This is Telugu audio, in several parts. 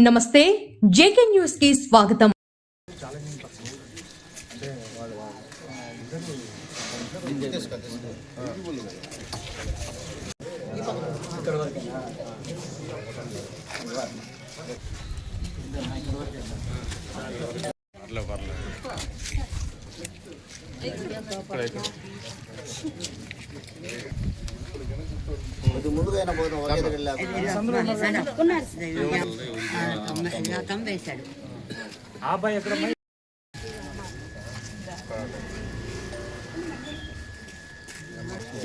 నమస్తే జేకే న్యూస్ కి స్వాగతం. ముందుగా కంపేశాడు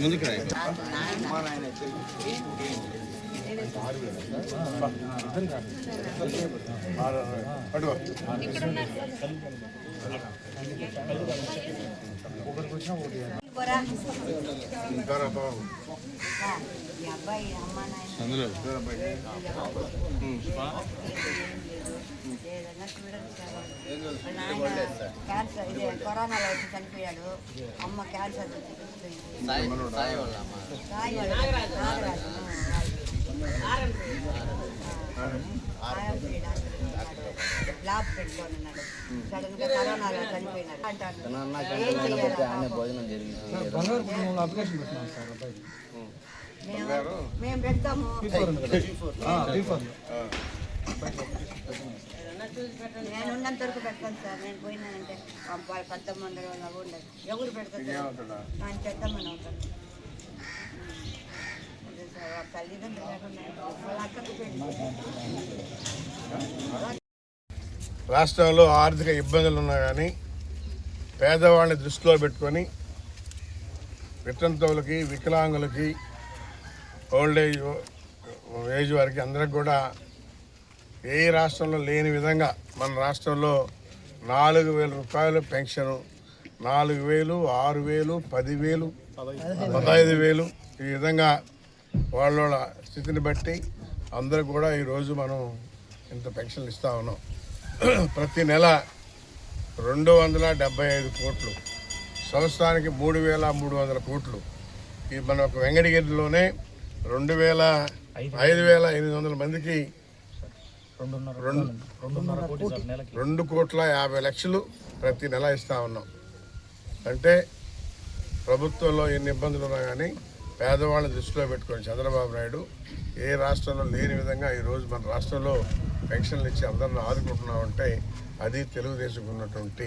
ముందుకు క్యాన్సర్ ఇదే కరోనాలో వచ్చి చనిపోయాడు. అమ్మ క్యాన్సర్ ల్యాబ్ పెట్టుకొని ఉన్నాడు. సడన్ గా కరోనాలో చనిపోయినాడు అంటారు. మేము పెడతాము. నేను ఉన్నంత వరకు పెడతాను సార్. నేను పోయినానంటే 1900 ఉండదు. ఎవరు పెడతారు ఆయన పెడతామని అవుతాను. తల్లిదండ్రులు వాళ్ళ అక్కకు రాష్ట్రంలో ఆర్థిక ఇబ్బందులు ఉన్నా కానీ పేదవాళ్ళని దృష్టిలో పెట్టుకొని వితంతువులకి, వికలాంగులకి, ఓల్డ్ ఏజ్ వారికి అందరికి కూడా ఏ రాష్ట్రంలో లేని విధంగా మన రాష్ట్రంలో 4,000 రూపాయలు పెన్షను, 4,000, 6,000, 10,000, 15,000 ఈ విధంగా వాళ్ళ స్థితిని బట్టి అందరూ కూడా ఈరోజు మనం ఇంత పెన్షన్లు ఇస్తూ ఉన్నాం. ప్రతి నెల 275 కోట్లు, సంవత్సరానికి 3,300 కోట్లు. ఈ మన ఒక వెంకటగిరిలోనే 5,800 మందికి 2,50,00,000 ప్రతి నెల ఇస్తూ ఉన్నాం. అంటే ప్రభుత్వంలో ఎన్ని ఇబ్బందులు ఉన్నా కానీ పేదవాళ్ళని దృష్టిలో పెట్టుకొని చంద్రబాబు నాయుడు ఏ రాష్ట్రంలో లేని విధంగా ఈరోజు మన రాష్ట్రంలో పెన్షన్లు ఇచ్చి అందరిని ఆదుకుంటున్నామంటే అది తెలుగుదేశం ఉన్నటువంటి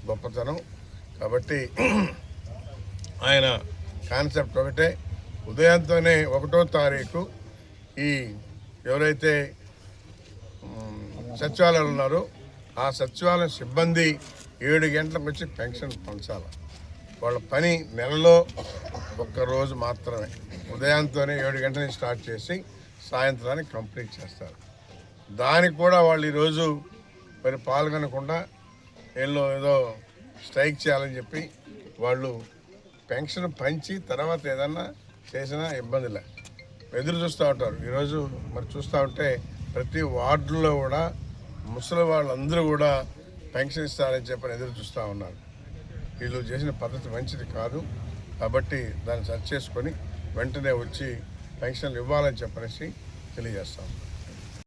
గొప్పతనం. కాబట్టి ఆయన కాన్సెప్ట్ ఒకటే, ఉదయంతోనే 1వ తారీఖు ఈ ఎవరైతే సచివాలయాలు ఉన్నారో ఆ సచివాలయం సిబ్బంది 7 గంటలకు వచ్చి పెన్షన్ పంచాలి. వాళ్ళ పని నెలలో 1 రోజు మాత్రమే. ఉదయంతోనే 7 గంటల నుంచి స్టార్ట్ చేసి సాయంత్రానికి కంప్లీట్ చేస్తారు. దానికి కూడా వాళ్ళు ఈరోజు మరి పాల్గొనకుండా ఏదో స్ట్రైక్ చేయాలని చెప్పి వాళ్ళు పెన్షన్ పంచి తర్వాత ఏదన్నా చేసినా ఇబ్బందిలే ఎదురు చూస్తూ ఉంటారు. ఈరోజు మరి చూస్తూ ఉంటే ప్రతి వార్డులో కూడా ముసలి వాళ్ళందరూ కూడా పెన్షన్ ఇస్తారని చెప్పని ఎదురు చూస్తూ ఉన్నారు. వీళ్ళు చేసిన పద్ధతి మంచిది కాదు. కాబట్టి దాన్ని సరి చేసుకొని వెంటనే వచ్చి పెన్షన్లు ఇవ్వాలని చెప్పనేసి తెలియజేస్తాం.